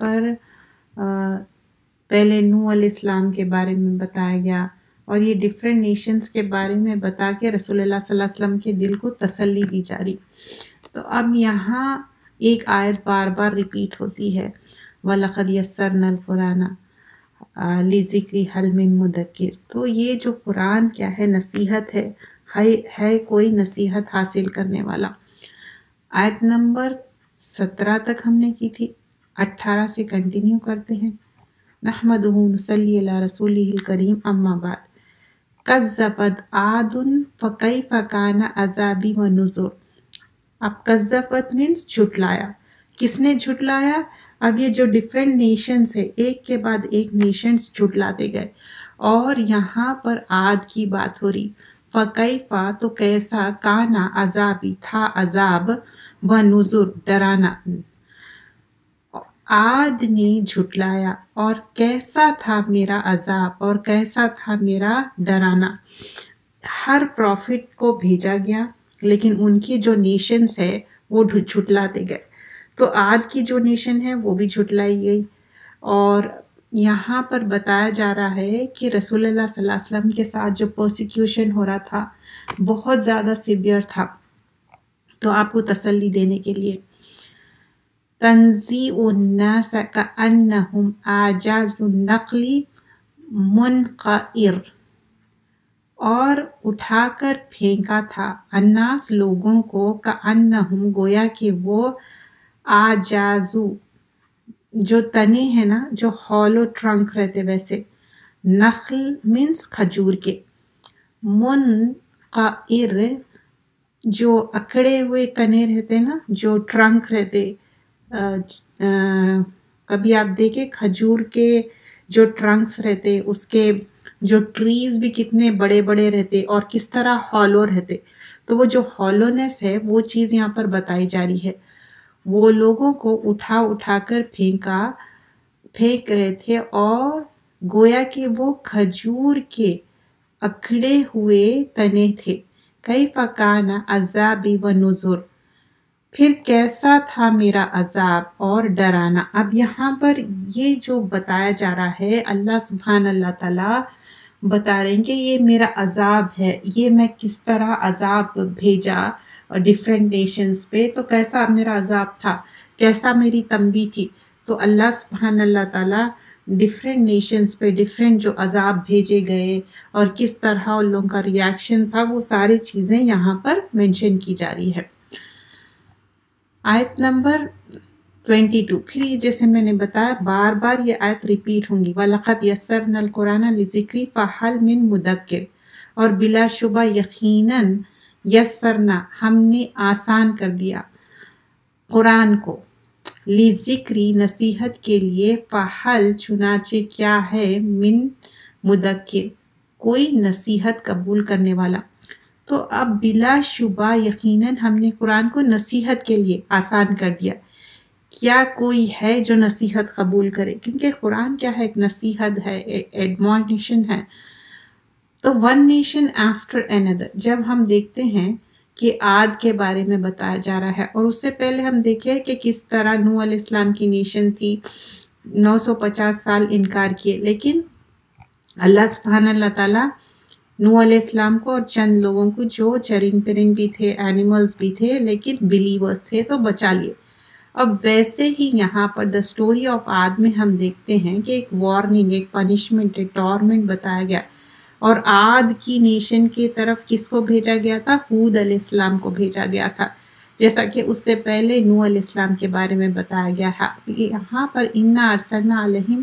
پر پہلے نوح علیہ السلام کے بارے میں بتایا گیا اور یہ ڈفرینٹ نیشنز کے بارے میں بتا کے رسول اللہ صلی اللہ علیہ وسلم کے دل کو تسلی دی جا رہی. تو اب یہاں ایک آیت بار بار ریپیٹ ہوتی ہے، وَلَقَدْ يَسَّرْنَا الْقُرْآنَ لِذِكْرِ هَلْ مِن مُدَّكِرٍ. تو یہ جو قرآن کیا ہے، نصیحت ہے کوئی نصیحت حاصل کرنے والا. آیت نمبر 17 تک ہم نے کی تھی، 18 سے کنٹینیو کرتے ہیں. نحمدہ نصلی علی رسولہ الکریم، اما بعد. کذبت عاد فکیف کان عذابی و نذر. اب کذبت مینس جھٹلایا. کس نے جھٹلایا؟ اب یہ جو ڈفرینٹ نیشنز ہے، ایک کے بعد ایک نیشنز جھٹلاتے گئے، اور یہاں پر عاد کی بات ہو رہی. فکیفا تو کیسا، کانا عذابی تھا عذاب، و نذر ڈرانا. عاد نے جھٹلایا اور کیسا تھا میرا عذاب اور کیسا تھا میرا ڈرانا. ہر پروفٹ کو بھیجا گیا لیکن ان کی جو نیشنز ہے وہ جھٹلاتے گئے. تو عاد کی جو نیشن ہے وہ بھی جھٹلائی گئی. اور یہاں پر بتایا جا رہا ہے کہ رسول اللہ صلی اللہ علیہ وسلم کے ساتھ جو پرسیکیوشن ہو رہا تھا بہت زیادہ سیویئر تھا. تو آپ کو تسلی دینے کے لیے تنزیع الناس کأنہم اعجاز النخل منقعر، اور اٹھا کر پھینکا تھا الناس لوگوں کو، کأنہم گویا کہ وہ اعجازو جو تنے ہیں نا، جو ہالو ٹرنک رہتے ویسے، نخل مینس کھجور کے، منقعر جو اکڑے ہوئے تنے رہتے نا، جو ٹرنک رہتے. کبھی آپ دیکھیں کھجور کے جو ٹرنکس رہتے، اس کے جو ٹریز بھی کتنے بڑے بڑے رہتے اور کس طرح ہالو رہتے. تو وہ جو ہالونیس ہے وہ چیز یہاں پر بتائی جا رہی ہے. وہ لوگوں کو اٹھا کر پھینک رہے تھے، اور گویا کہ وہ کھجور کے اکھڑے ہوئے تنے تھے. کیف کان عذابی و نذر، پھر کیسا تھا میرا عذاب اور ڈرانا. اب یہاں پر یہ جو بتایا جا رہا ہے، اللہ سبحان اللہ تعالی بتا رہے ہیں کہ یہ میرا عذاب ہے، یہ میں کس طرح عذاب بھیجا ڈفرینٹ نیشنز پہ، تو کیسا میرا عذاب تھا، کیسا میری تنبیہ تھی. تو اللہ سبحان اللہ تعالی ڈفرینٹ نیشنز پہ ڈفرینٹ جو عذاب بھیجے گئے اور کس طرح ان لوگوں کا ریاکشن تھا، وہ ساری چیزیں یہاں پر مینشن کی جا رہی ہے. آیت نمبر 22. پھر یہ جیسے میں نے بتایا بار بار یہ آیت ریپیٹ ہوں گی. وَلَقَدْ يَسَّرْنَا الْقُرْآنَ لِذِكْرِ فَهَلْ مِن مُدَّكِرٍ. اور بلا شبہ یقیناً یسرنا ہم نے آسان کر دیا قرآن کو، لِذِكْرِ نصیحت کے لیے، فَحَلْ چنانچہ کیا ہے، من مدکر کوئی نصیحت قبول کرنے والا. تو اب بلا شبہ یقیناً ہم نے قرآن کو نصیحت کے لیے آسان کر دیا. کیا کوئی ہے جو نصیحت قبول کرے؟ کیونکہ قرآن کیا ہے، ایک نصیحت ہے، ایڈمونیشن ہے. تو ون نیشن آفٹر اندر جب ہم دیکھتے ہیں کہ عاد کے بارے میں بتایا جا رہا ہے، اور اس سے پہلے ہم دیکھیں کہ کس طرح نوح علیہ السلام کی نیشن تھی، 950 سال انکار کیے، لیکن اللہ سبحانہ اللہ تعالیٰ نوح علیہ السلام کو اور چند لوگوں کو جو چرند پرند بھی تھے، اینیملز بھی تھے، لیکن بلیورز تھے، تو بچا لیے. اب ویسے ہی یہاں پر دا اسٹوری آف عاد میں ہم دیکھتے ہیں کہ ایک وارننگ، ایک پنشمنٹ، ایک ٹورمنٹ بتایا گیا. اور عاد کی نیشن کی طرف کس کو بھیجا گیا تھا؟ ہود علیہ السلام کو بھیجا گیا تھا، جیسا کہ اس سے پہلے نوح علیہ السلام کے بارے میں بتایا گیا ہے. یہاں پر انا ارسلنا علیہم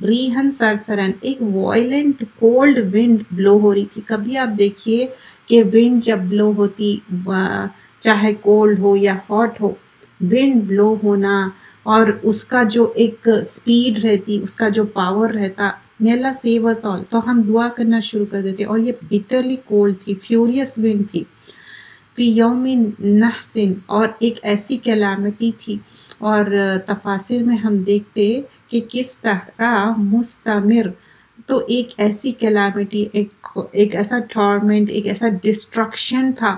ریحن سرسرن، ایک وائلنٹ کولڈ ونڈ بلو ہو رہی تھی. کبھی آپ دیکھیے کہ ونڈ جب بلو ہوتی، چاہے کولڈ ہو یا ہاٹ ہو، ونڈ بلو ہونا اور اس کا جو ایک سپیڈ رہتی، اس کا جو پاور رہتا، may Allah save us all، تو ہم دعا کرنا شروع کر دیتے. اور یہ بیٹرلی کولڈ تھی، فیوریس ونڈ تھی. فی یوم نحس، اور ایک ایسی کیلامٹی تھی. اور تفاسیر میں ہم دیکھتے کہ کس طرح مستمر، تو ایک ایسی کیلامٹی، ایک ایسا ٹورمنٹ، ایک ایسا ڈسٹرکشن تھا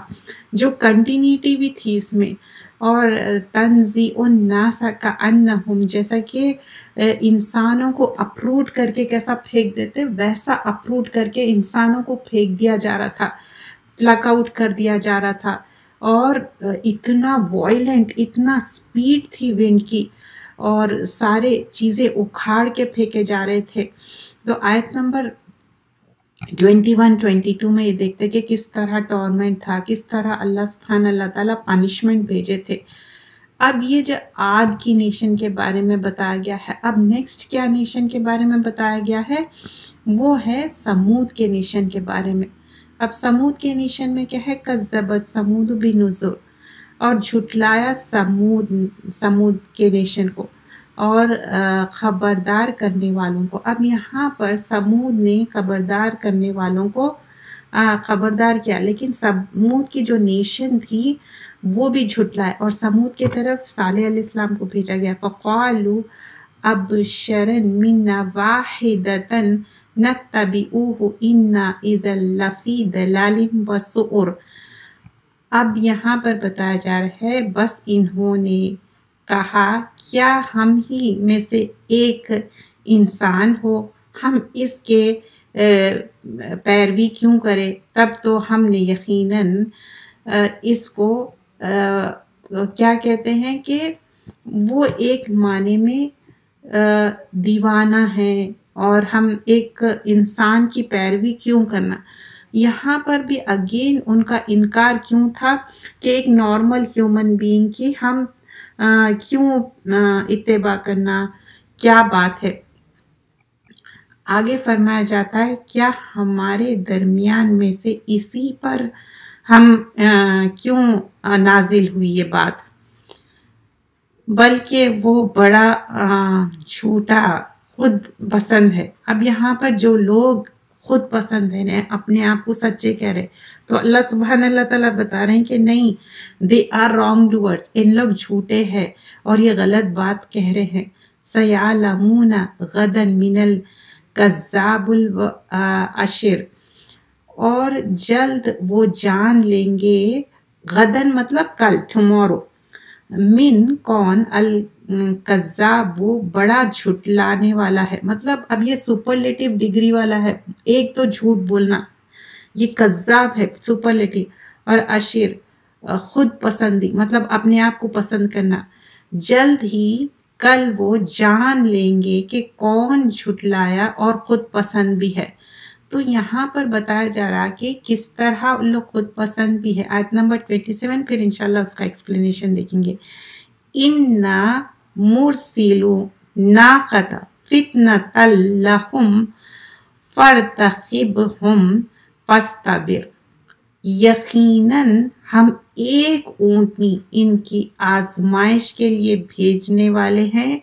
جو کنٹینیوٹی بھی تھی اس میں. اور تنزی الناس کأنہم، جیسا کہ انسانوں کو اپروٹ کر کے کیسا پھینک دیتے ویسا اپروٹ کر کے انسانوں کو پھینک دیا جا رہا تھا، پلک آؤٹ کر دیا جا رہا تھا، اور اتنا وائلنٹ، اتنا سپیڈ تھی ونڈ کی، اور سارے چیزیں اکھاڑ کے پھینکے جا رہے تھے۔ تو آیت نمبر 21-22 میں یہ دیکھتے کہ کس طرح ٹورمنٹ تھا، کس طرح اللہ سبحانہ اللہ تعالیٰ پنشمنٹ بھیجے تھے۔ اب یہ جو عاد کی نیشن کے بارے میں بتایا گیا ہے، اب نیکسٹ کیا نیشن کے بارے میں بتایا گیا ہے، وہ ہے سمود کے نیشن کے بارے میں۔ اب سمود کے نیشن میں کیا ہے، کذبت سمود بنذر، اور جھٹلایا سمود کے نیشن کو اور خبردار کرنے والوں کو۔ اب یہاں پر سمود نے خبردار کرنے والوں کو خبردار کیا، لیکن سمود کی جو نیشن تھی وہ بھی جھٹلائے، اور سمود کے طرف صالح علیہ السلام کو بھیجا گیا۔ فَقَالُوا أَبْشَرًا مِنَّا وَاحِدَةً نَتَّبِعُوهُ إِنَّا إِذًا لَفِي ضَلَالٍ وَسُعُرٍ۔ اب یہاں پر بتایا جا رہا ہے بس انہوں نے کہا کیا ہم ہی میں سے ایک انسان ہو، ہم اس کے پیروی کیوں کرے، تب تو ہم نے یقیناً اس کو کیا کہتے ہیں کہ وہ ایک معنی میں دیوانہ ہے، اور ہم ایک انسان کی پیروی کیوں کرنا۔ یہاں پر بھی اگین ان کا انکار کیوں تھا کہ ایک نارمل ہیومن بینگ کی ہم کیوں اتباع کرنا، کیا بات ہے۔ آگے فرمایا جاتا ہے کیا ہمارے درمیان میں سے اسی پر ہم کیوں نازل ہوئی یہ بات، بلکہ وہ بڑا جھوٹا خود پسند ہے۔ اب یہاں پر جو لوگ خود پسند ہیں، اپنے آپ کو سچے کہہ رہے، تو اللہ سبحانہ اللہ تعالیٰ بتا رہے ہیں کہ نہیں، دے آر رانگ ڈوئرز، ان لوگ جھوٹے ہیں اور یہ غلط بات کہہ رہے ہیں۔ سَيَعْلَمُونَ غَدًا مِنَ الْكَذَّابِ الْأَشِرِ، اور جلد وہ جان لیں گے، غدن مطلب کل، ٹمورو، من کون، الکذاب وہ بڑا جھٹلانے والا ہے، مطلب اب یہ سپرلیٹو ڈگری والا ہے، ایک تو جھوٹ بولنا، یہ کذاب ہے سپرلیٹو، اور اشر خود پسندی مطلب اپنے آپ کو پسند کرنا۔ جلد ہی کل وہ جان لیں گے کہ کون جھٹلایا اور خود پسند بھی ہے۔ تو یہاں پر بتایا جا رہا کہ کس طرح ان لوگ خود پسند بھی ہے۔ آیت نمبر 27 پھر انشاءاللہ اس کا ایکسپلینیشن دیکھیں گے۔ اِنَّا مُرْسِلُو نَاقَةَ فِتْنَةً لَهُمْ فَارْتَقِبْهُمْ فَاسْتَبِرْ، یقیناً ہم ایک اونٹنی ان کی آزمائش کے لیے بھیجنے والے ہیں،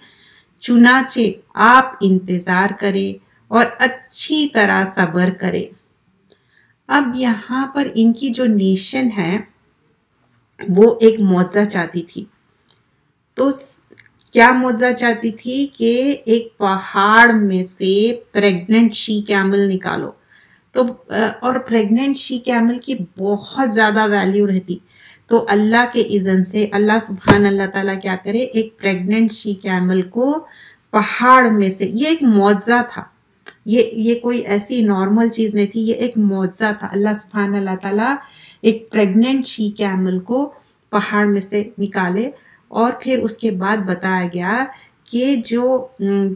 چنانچہ آپ انتظار کریں اور اچھی طرح صبر کرے۔ اب یہاں پر ان کی جو نیشن ہے وہ ایک معجزہ چاہتی تھی، تو کیا معجزہ چاہتی تھی کہ ایک پہاڑ میں سے پریگننٹ شی کیمل نکالو، تو اور پریگننٹ شی کیمل کی بہت زیادہ ویلیو رہتی، تو اللہ کے اذن سے اللہ سبحانہ اللہ تعالیٰ کیا کرے، ایک پریگننٹ شی کیمل کو پہاڑ میں سے، یہ ایک معجزہ تھا، یہ کوئی ایسی نارمل چیز نہیں تھی، یہ ایک معجزہ تھا۔ اللہ سبحانہ اللہ تعالیٰ ایک پریگننٹ شی کیمل کو پہاڑ میں سے نکالے، اور پھر اس کے بعد بتایا گیا کہ جو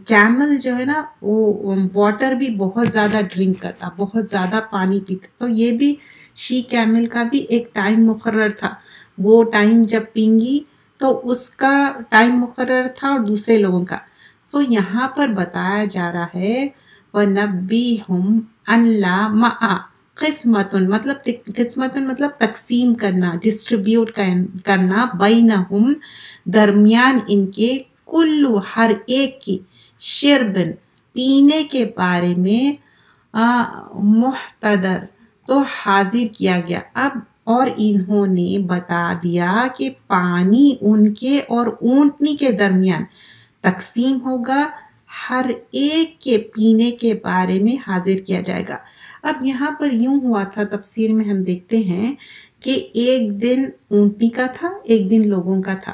کیمل جو ہے نا وہ واٹر بھی بہت زیادہ ڈرنک کرتا، بہت زیادہ پانی پیتا، تو یہ بھی شی کیمل کا بھی ایک ٹائم مقرر تھا، وہ ٹائم جب پینگی تو اس کا ٹائم مقرر تھا اور دوسرے لوگوں کا۔ سو یہاں پر بتایا جا رہا ہے وَنَبِّهُمْ أَنْ لَا مَعَ قسمتن، مطلب تقسیم کرنا، ڈسٹریبیوٹ کرنا، بینہم درمیان ان کے، کلو ہر ایک کی، شربن پینے کے بارے میں، محتدر تو حاضر کیا گیا۔ اب اور انہوں نے بتا دیا کہ پانی ان کے اور اونٹنی کے درمیان تقسیم ہوگا، ہر ایک کے پینے کے بارے میں حاضر کیا جائے گا۔ اب یہاں پر یوں ہوا تھا، تفسیر میں ہم دیکھتے ہیں کہ ایک دن اونٹنی کا تھا، ایک دن لوگوں کا تھا،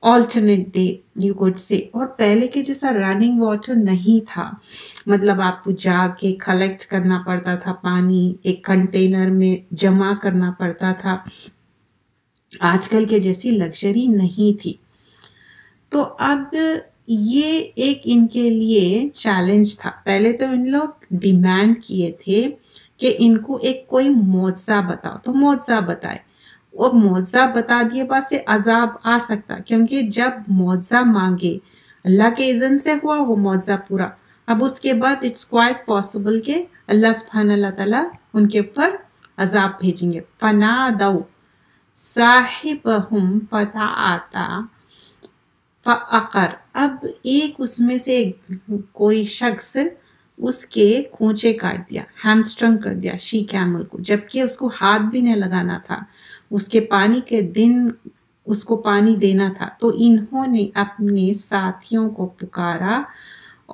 alternate day you could say. اور پہلے کے جیسا رننگ واٹر نہیں تھا، مطلب آپ کو جا کے کلیکٹ کرنا پڑتا تھا، پانی ایک کنٹینر میں جمع کرنا پڑتا تھا، آج کل کے جیسی لگژری نہیں تھی. تو اب یہ ایک ان کے لیے چیلنج تھا. پہلے تو ان لوگ ڈیمانڈ کیے تھے کہ ان کو ایک کوئی معجزہ بتاؤ، تو معجزہ بتائے. اور معجزہ بتا دیے بعد سے عذاب آ سکتا، کیونکہ جب معجزہ مانگے اللہ کے اذن سے ہوا وہ معجزہ پورا. اب اس کے بعد اٹس کوائٹ پاسبل کہ اللہ سبحانہ اللہ تعالیٰ ان کے اوپر عذاب بھیجیں گے. فنادوا صاحبہم فتعاطی فعقر. اب ایک اس میں سے کوئی شخص اس کے کھونچے کاٹ دیا، ہیمسٹرنگ کر دیا شی کیمل کو، جبکہ اس کو ہاتھ بھی نہیں لگانا تھا، اس کے پانی کے دن اس کو پانی دینا تھا. تو انہوں نے اپنے ساتھیوں کو پکارا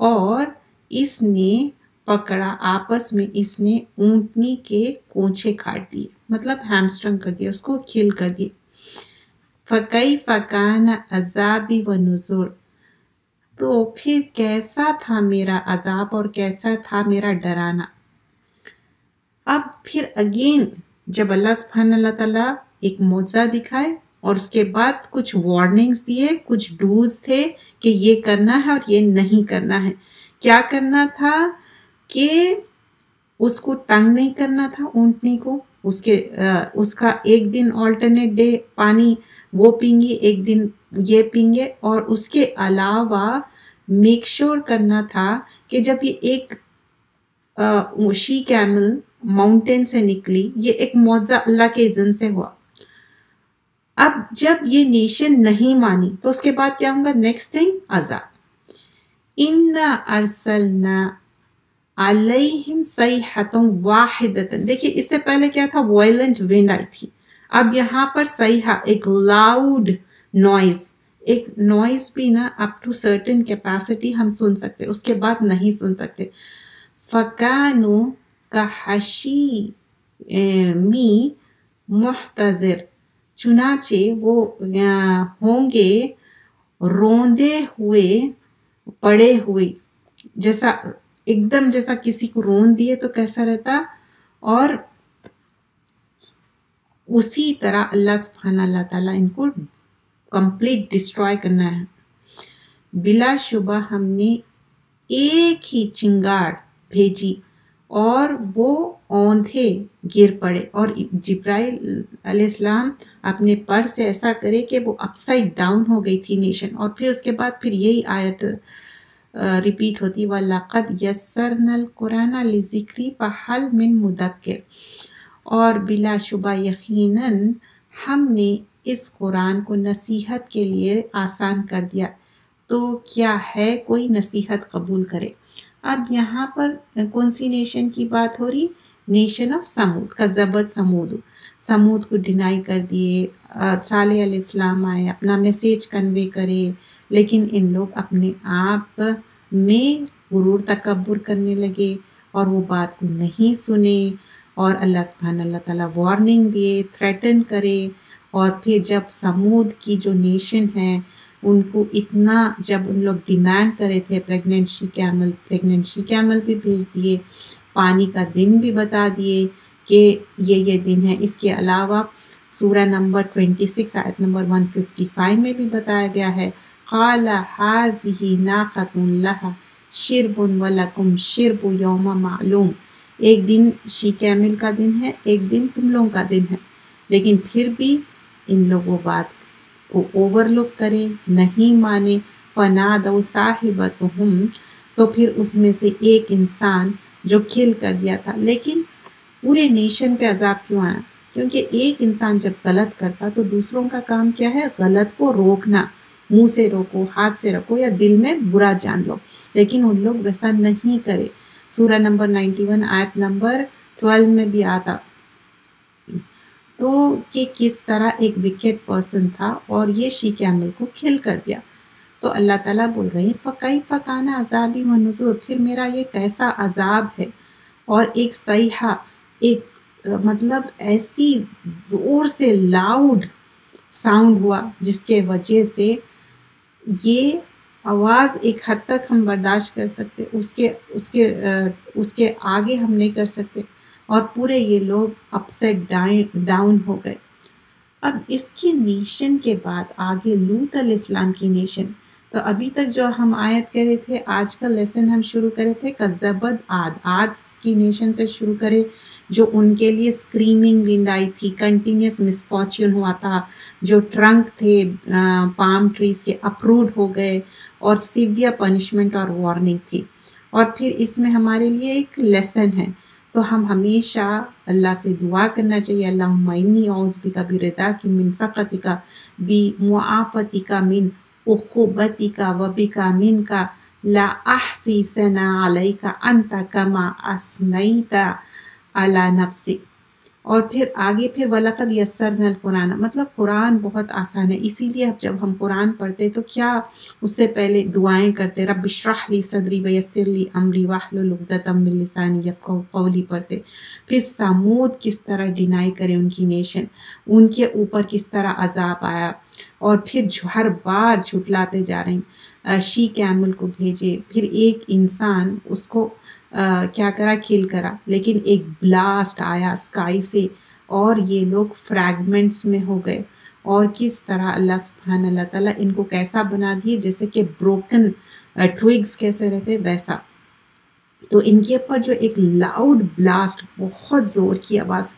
اور اس نے پکڑا، آپس میں اس نے اونٹنی کے کونچے کاٹ دیے، مطلب ہیمسٹرنگ کر دیا، اس کو کھل کر دیے. فَكَيْفَ كَانَ عَذَابِي وَنُذُرِ. تو پھر کیسا تھا میرا عذاب اور کیسا تھا میرا ڈرانا. اب پھر اگین جب اللہ سبحانہ اللہ تعالیٰ ایک معجزہ دکھائے اور اس کے بعد کچھ وارننگز دیے، کچھ ڈوز تھے کہ یہ کرنا ہے اور یہ نہیں کرنا ہے. کیا کرنا تھا کہ اس کو تنگ نہیں کرنا تھا اونٹنی کو، اس کا ایک دن آلٹرنیٹ ڈے پانی وہ پئیں گے، ایک دن یہ پئیں گے، اور اس کے علاوہ میک شور کرنا تھا کہ جب یہ ایک شی کیمل ماؤنٹین سے نکلی، یہ ایک معجزہ اللہ کے اذن سے ہوا. اب جب یہ نیشن نہیں مانی تو اس کے بعد کیا ہوگا؟ نیکسٹ تھنگ عذاب. اِنَّا أَرْسَلْنَا عَلَيْهِمْ صَيْحَةً وَاحِدَةً. دیکھیے اس سے پہلے کیا تھا؟ وائلنٹ ونڈ آئی تھی. اب یہاں پر صیحہ، ایک لاؤڈ نوائز، ایک نوائز بھی نا اپ ٹو سرٹن کیپیسٹی ہم سن سکتے، اس کے بعد نہیں سن سکتے. فَكَانُوا كَحَشِيمِ مُحْتَضِرٍ. چنانچہ وہ ہوں گے روندے ہوئے، پڑے ہوئے، جیسا ایک دم جیسا کسی کو رون دیے تو کیسا رہتا، اور اسی طرح اللہ سبحانہ اللہ تعالیٰ ان کو کمپلیٹ ڈسٹرائے کرنا ہے. بلا شبہ ہم نے ایک ہی چنگاڑ بھیجی اور وہ اوندھے گر پڑے، اور جبرائیل علیہ السلام اپنے پر سے ایسا کرے کہ وہ اپ سائڈ ڈاؤن ہو گئی تھی نیشن. اور پھر اس کے بعد پھر یہی آیت ریپیٹ ہوتی، وَلَقَدْ يَسَّرْنَا الْقُرْآنَ لِلذِّكْرِ فَهَلْ مِن مُدَّكِرٍ. اور بلا شبہ یقیناً ہم نے اس قرآن کو نصیحت کے لیے آسان کر دیا، تو کیا ہے کوئی نصیحت قبول کرے. اب یہاں پر کون سی نیشن کی بات ہو رہی؟ نیشن آف سمود. کذبت سمود، سمود کو ڈینائی کر دیے. صالح علیہ السلام آئے، اپنا میسیج کنوے کرے، لیکن ان لوگ اپنے آپ میں غرور تکبر کرنے لگے اور وہ بات کو نہیں سنے. اور اللہ سبحانہ اللہ تعالیٰ وارننگ دیے، تھریٹن کرے. اور پھر جب سمود کی جو نیشن ہے ان کو اتنا، جب ان لوگ ڈیمانڈ کرے تھے پریگننٹ شی کیمل بھی بھیج دیے، پانی کا دن بھی بتا دیے کہ یہ دن ہے. اس کے علاوہ سورہ نمبر 26 آیت نمبر 155 میں بھی بتایا گیا ہے، قال هذه ناقۃ لها شرب ولکم شرب یوم معلوم. ایک دن شی کیمل کا دن ہے، ایک دن تم لوگوں کا دن ہے. لیکن پھر بھی ان لوگوں بات کو اوور لک کرے، نہیں مانے. فنادوا صاحبتهم. تو پھر اس میں سے ایک انسان جو کھل کر دیا تھا. لیکن پورے نیشن پہ عذاب کیوں آیا؟ کیونکہ ایک انسان جب غلط کرتا تو دوسروں کا کام کیا ہے؟ غلط کو روکنا. منہ سے روکو، ہاتھ سے رکھو، یا دل میں برا جان لو. لیکن ان لوگ ویسا نہیں کرے. سورہ نمبر 91 آیت نمبر 12 میں بھی آتا تو کہ کس طرح ایک وکٹ پرسن تھا اور یہ شی کیمل کو کھل کر دیا. تو اللہ تعالیٰ بول رہے ہیں فَكَيْفَ كَانَ عَذَابِي وَنُذُرِ. پھر میرا یہ کیسا عذاب ہے. اور ایک صیحہ، ایک مطلب ایسی زور سے لاؤڈ ساؤنڈ ہوا جس کے وجہ سے یہ آواز ایک حد تک ہم برداشت کر سکتے، اس کے آگے ہم نہیں کر سکتے، اور پورے یہ لوگ اپ سیٹ ڈاؤن ہو گئے۔ اب اس کی نیشن کے بعد آگے لوط علیہ السلام کی نیشن، تو ابھی تک جو ہم آیت کرے تھے، آج کا لیسن ہم شروع کرے تھے کذبت عاد کی نیشن سے شروع کرے، جو ان کے لیے اسکریمنگ ونڈ آئی تھی، کنٹینیوس مسفارچون ہوا تھا، جو ٹرنک تھے پام ٹریز کے اپروڈ ہو گئے، اور سیویئر پنشمنٹ اور وارننگ تھی۔ اور پھر اس میں ہمارے لیے ایک لیسن ہے، تو ہم ہمیشہ اللہ سے دعا کرنا چاہیے، اللہم انی اعوذ بک برضاک من سخطک بمعافاتک من عقوبتک وبک منک لا احصی ثناء علیک انت کما اثنیت علی نفسک۔ اور پھر آگے پھر وَلَقَدْ يَسَّرْنَا الْقُرْآنَ، مطلب قرآن بہت آسان ہے، اسی لیے اب جب ہم قرآن پڑھتے تو کیا اس سے پہلے دعائیں کرتے، رب اشرح لی صدری ویسر لی امری واحلل عقدۃ من لسانی یفقہوا قولی پڑھتے۔ پھر سمود کس طرح ڈینائی کرے ان کی نیشن، ان کے اوپر کس طرح عذاب آیا، اور پھر ہر بار جھٹلاتے جا رہے ہیں، شی کیمل کو بھیجے، پھر ایک انسان اس کو کیا کرا، کل کرا، لیکن ایک بلاسٹ آیا اسکائی سے اور یہ لوگ فریگمنٹس میں ہو گئے، اور کس طرح اللہ تعالیٰ ان کو کیسا بنا دیے، جیسے کہ بروکن ٹویگز کیسے رہتے ویسا۔ تو ان کے اوپر جو ایک لاؤڈ بلاسٹ، بہت زور کی آواز،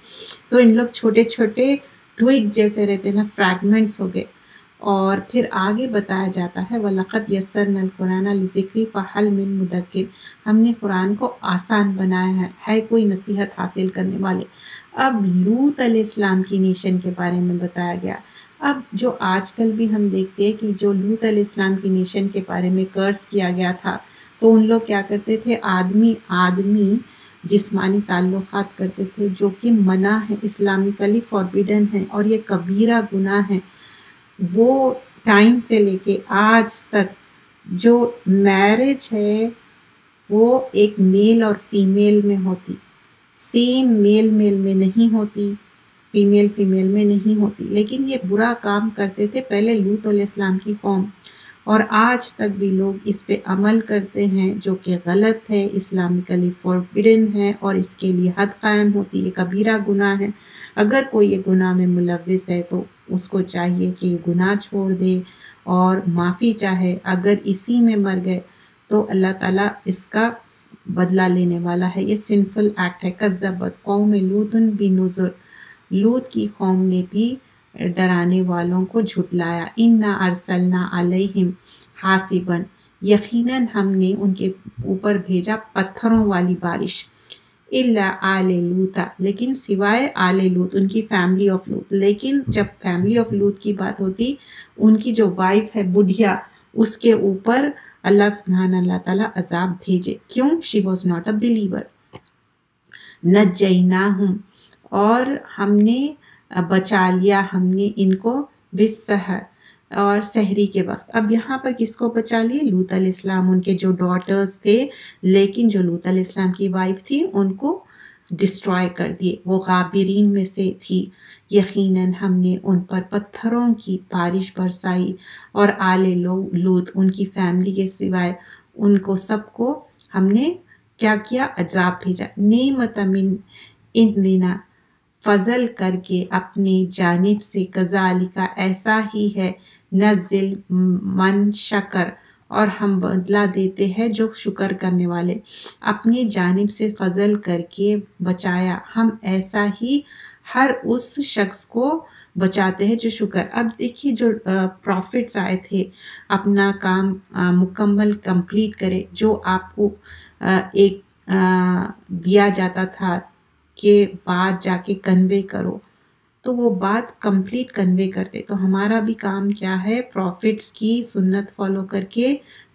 تو ان لوگ چھوٹے چھوٹے ٹویگ جیسے رہتے نا، فریگمنٹس ہو گئے۔ اور پھر آگے بتایا جاتا ہے وَلَقَدْ يَسَّرْنَا الْقُرْآنَ لِلذِّكْرِ فَهَلْ مِن مُدَّكِرٍ، ہم نے قرآن کو آسان بنایا ہے کوئی نصیحت حاصل کرنے والے۔ اب لوط علیہ السلام کی نیشن کے بارے میں بتایا گیا۔ اب جو آج کل بھی ہم دیکھتے ہیں کہ جو لوط علیہ السلام کی نیشن کے بارے میں کرس کیا گیا تھا، تو ان لوگ کیا کرتے تھے، آدمی جسمانی تعلقات کرتے تھے، جو کہ منع ہے، اسلامکلی فوربیڈن ہے، اور یہ کبیرہ گناہ ہے۔ وہ ٹائم سے لے کے آج تک جو میرج ہے وہ ایک میل اور فیمیل میں ہوتی، سیم میل میں نہیں ہوتی، فیمیل میں نہیں ہوتی، لیکن یہ برا کام کرتے تھے پہلے لوط علیہ السلام کی قوم، اور آج تک بھی لوگ اس پہ عمل کرتے ہیں، جو کہ غلط ہے، اسلامکلی فوربیڈن ہے، اور اس کے لیے حد قائم ہوتی ہے، کبیرہ گناہ ہے۔ اگر کوئی یہ گناہ میں ملوث ہے تو اس کو چاہیے کہ یہ گناہ چھوڑ دے اور معافی چاہے، اگر اسی میں مر گئے تو اللہ تعالیٰ اس کا بدلہ لینے والا ہے۔ یہ سنفل ایکٹ ہے۔ کذبت قوم لوط بنذر، لوط کی قوم نے بھی ڈرانے والوں کو جھٹلایا۔ انا ارسلنا علیہم حاسبا، یقیناً ہم نے ان کے اوپر بھیجا پتھروں والی بارش، الا آل لوط، لیکن سوائے آل لوط، ان کی فیملی آف لوط۔ لیکن جب فیملی آف لوط کی بات ہوتی، ان کی جو وائف ہے بڈھیا، اس کے اوپر اللہ سبحانہ اللہ تعالیٰ عذاب بھیجے۔ کیوں؟ She was not a believer. نجیناہم، اور ہم نے بچا لیا، ہم نے ان کو بالسحر، اور سحری کے وقت۔ اب یہاں پر کس کو بچا لیے؟ لوط علیہ السلام، ان کے جو ڈاٹرز تھے، لیکن جو لوط علیہ السلام کی وائف تھی ان کو ڈسٹرائے کر دیے، وہ غابرین میں سے تھی۔ یقیناً ہم نے ان پر پتھروں کی بارش برسائی، اور آل لوط، ان کی فیملی کے سوائے ان کو سب کو ہم نے کیا کیا؟ عذاب بھیجا۔ نعمت من عندنا، فضل کر کے اپنی جانب سے، کذالک، ایسا ہی ہے، نزل من شکر، اور ہم بدلہ دیتے ہیں جو شکر کرنے والے۔ اپنی جانب سے فضل کر کے بچایا، ہم ایسا ہی ہر اس شخص کو بچاتے ہیں جو شکر۔ اب دیکھیے جو پروفٹس آئے تھے، اپنا کام مکمل کمپلیٹ کرے، جو آپ کو ایک دیا جاتا تھا کہ بات جا کے کنوے کرو، تو وہ بات کمپلیٹ کنوے کرتے۔ تو ہمارا بھی کام کیا ہے؟ پروفٹس کی سنت فالو کر کے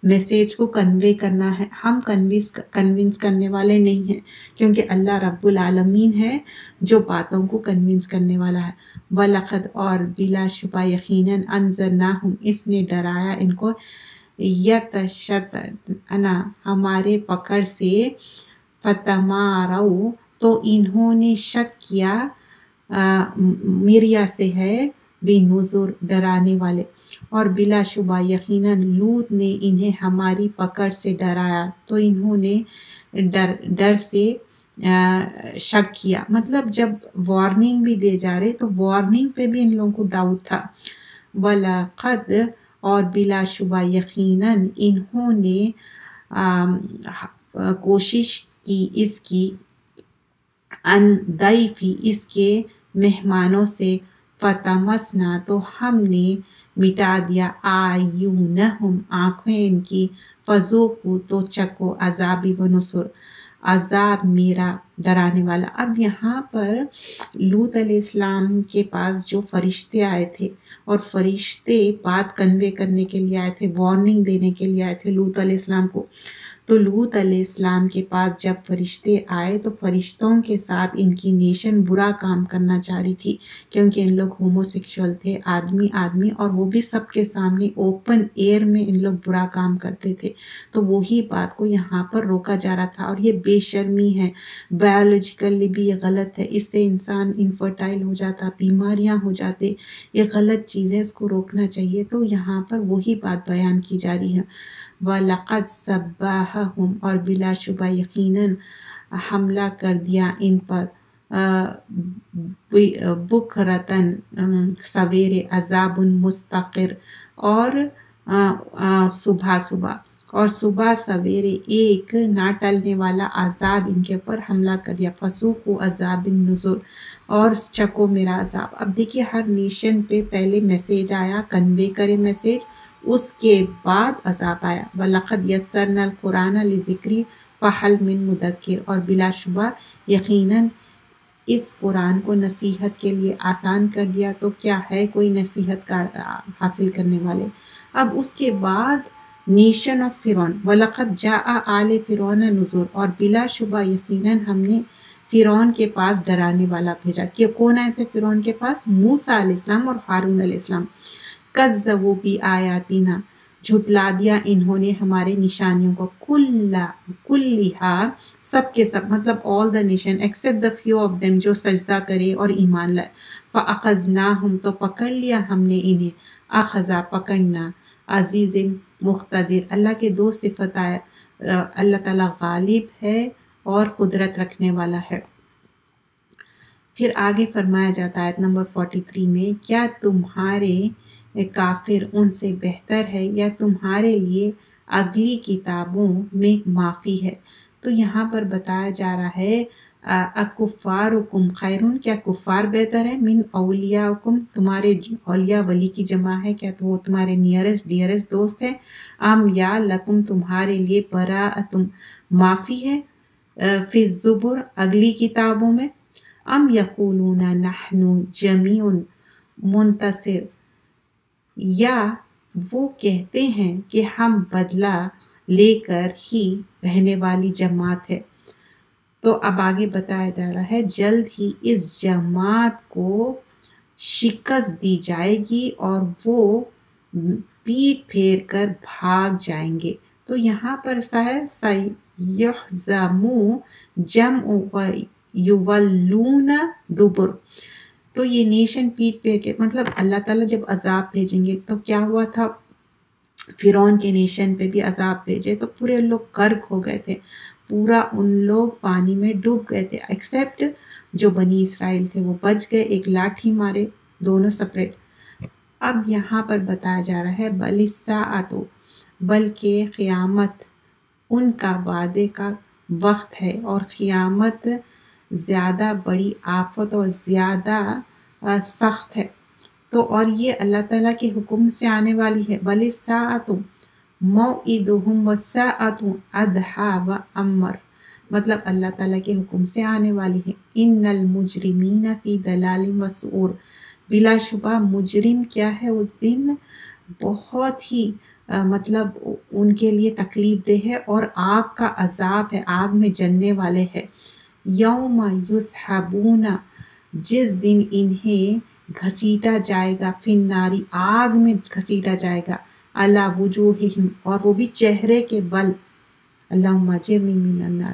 میسیج کو کنوے کرنا ہے۔ ہم کنونس کرنے والے نہیں ہیں، کیونکہ اللہ رب العالمین ہے جو باتوں کو کنونس کرنے والا ہے۔ وَلَقَدْ، اور بلا شبہ یقیناً، انذرناہم، اس نے ڈرایا ان کو، یتشتنا، ہمارے پکڑ سے، فتماروا، تو انہوں نے شک کیا مریا سے ہے بنظر ڈرانے والے، اور بلا شبہ یقیناً لوط نے انہیں ہماری پکڑ سے ڈرایا، تو انہوں نے ڈر سے شک کیا۔ مطلب جب وارننگ بھی دے جا رہے تو وارننگ پہ بھی ان لوگوں کو ڈاؤٹ تھا۔ وَلَقَدْ اور بلا شبہ یقیناً انہوں نے کوشش کی اس کی ان ضیفی اس کے مہمانوں سے، فتمسنا تو ہم نے مٹا دیا اعینہم آنکھیں ان کی، فذوقوا تو چکو عذابی و نصر عذاب میرا ڈرانے والا۔ اب یہاں پر لوط علیہ السلام کے پاس جو فرشتے آئے تھے، اور فرشتے بات کنوے کرنے کے لیے آئے تھے، وارننگ دینے کے لیے آئے تھے لوط علیہ السلام کو، تو لوط علیہ السلام کے پاس جب فرشتے آئے تو فرشتوں کے ساتھ ان کی نیشن برا کام کرنا چاہ رہی تھی، کیونکہ ان لوگ ہومو سیکشول تھے، آدمی، اور وہ بھی سب کے سامنے اوپن ایئر میں ان لوگ برا کام کرتے تھے۔ تو وہی بات کو یہاں پر روکا جا رہا تھا، اور یہ بے شرمی ہے، بایولوجیکلی بھی یہ غلط ہے، اس سے انسان انفرٹائل ہو جاتا، بیماریاں ہو جاتے، یہ غلط چیز ہے، اس کو روکنا چاہیے۔ تو یہاں پر وہی بات بیان کی جا رہی ہے۔ وَلَقَدْ صَبَّحَهُمْ اور بلا شبہ یقیناً حملہ کر دیا ان پر بکرتاً سویرے، عذاب مستقر اور صبح سویرے ایک نہ ٹلنے والا عذاب ان کے اوپر حملہ کر دیا، فذوقوا عذاب النذر اور چکو میرا عذاب۔ اب دیکھیے ہر نیشن پہ پہلے میسیج آیا، کنوے کرے میسیج، اس کے بعد عذاب آیا۔ وَلَقَدْ يَسَّرْنَا الْقُرْآنَ لِلذِّكْرِ فَهَلْ مِن مُدَّكِرٍ اور بلا شبہ یقیناً اس قرآن کو نصیحت کے لیے آسان کر دیا، تو کیا ہے کوئی نصیحت حاصل کرنے والے۔ اب اس کے بعد نیشن آف فرعون، وَلَقَدْ جَاءَ آلِ فِرْعَوْنَ نُذُرٌ اور بلا شبہ یقیناً ہم نے فرعون کے پاس ڈرانے والا بھیجا۔ کہ کون آئے تھے فرعون کے پاس؟ موسیٰ علیہ السلام اور ہارون علیہ السلام۔ کذبوا بآیاتنا جھٹلا دیا انہوں نے ہمارے نشانیوں کو، کلھا سب کے سب، مطلب all the nation except the few of them جو سجدہ کرے اور ایمان لائے، فَأَخَذْنَاهُمْ تو پکڑ لیا ہم نے انہیں، اخذا پکڑنا، عزیز مقتدر۔ اللہ کے دو صفت آئے، اللہ تعالیٰ غالب ہے اور قدرت رکھنے والا ہے۔ پھر آگے فرمایا جاتا ہے نمبر 43 میں، کیا تمہارے کافر ان سے بہتر ہے یا تمہارے لیے اگلی کتابوں میں معافی ہے؟ تو یہاں پر بتایا جا رہا ہے اکفارکم خیرون، کیا کفار بہتر ہے، من اولیاءکم تمہارے اولیاء ولی کی جمع ہے، کیا تو وہ تمہارے نیئرسٹ ڈیئرسٹ دوست ہیں، ام یا لکم تمہارے لیے براءتم معافی ہے، فی الزبر اگلی کتابوں میں، ام یقولون نحن جمیع منتصر یا وہ کہتے ہیں کہ ہم بدلہ لے کر ہی رہنے والی جماعت ہے۔ تو اب آگے بتایا جا رہا ہے جلد ہی اس جماعت کو شکست دی جائے گی اور وہ پیٹ پھیر کر بھاگ جائیں گے۔ تو یہاں پر سَيُحْزَمُ جَمْعُ وَيُوَلُّونَ دُبُرَ، تو یہ نیشن پیٹ پھیر کے، مطلب اللہ تعالیٰ جب عذاب بھیجیں گے تو کیا ہوا تھا، فرعون کے نیشن پہ بھی عذاب بھیجے تو پورے لوگ غرق ہو گئے تھے، پورا ان لوگ پانی میں ڈوب گئے تھے، ایکسیپٹ جو بنی اسرائیل تھے وہ بچ گئے، ایک لاٹھی مارے، دونوں سپریٹ۔ اب یہاں پر بتایا جا رہا ہے بل الساعۃ، بلکہ قیامت ان کا وعدے کا وقت ہے، اور قیامت زیادہ بڑی آفت اور زیادہ سخت ہے، تو اور یہ اللہ تعالیٰ کے حکم سے آنے والی ہے۔ بل الساعۃ موعدہم والساعۃ ادھیٰ وامر، مطلب اللہ تعالیٰ کے حکم سے آنے والی ہے۔ ان المجرمین فی ضلال وسعور، بلا شبہ مجرم کیا ہے اس دن بہت ہی مطلب ان کے لیے تکلیف دہ ہے، اور آگ کا عذاب ہے، آگ میں جلنے والے ہے۔ یوم یسحبون، جس دن انہیں گھسیٹا جائے گا، فی النار، آگ میں گھسیٹا جائے گا، علی وجوہہم، اور وہ بھی چہرے کے بل، اللہم اجرنی من النار،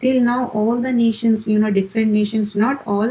Till now all the nations, different nations, not all,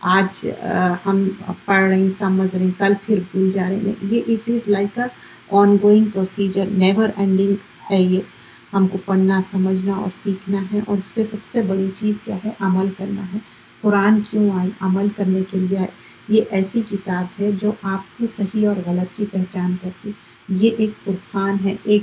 آج ہم پڑھ رہے ہیں، سمجھ رہے ہیں، کل پھر بھول جا رہے ہیں. یہ it is like a on going procedure, never ending ہے. یہ ہم کو پڑھنا، سمجھنا اور سیکھنا ہے. اور اس پہ سب سے بڑی چیز کیا ہے؟ عمل کرنا ہے. قرآن کیوں آئی؟ عمل کرنے کے لیے آئی. یہ ایسی کتاب ہے جو آپ کو صحیح اور غلط کی پہچان کرتی. یہ ایک فرقان ہے، ایک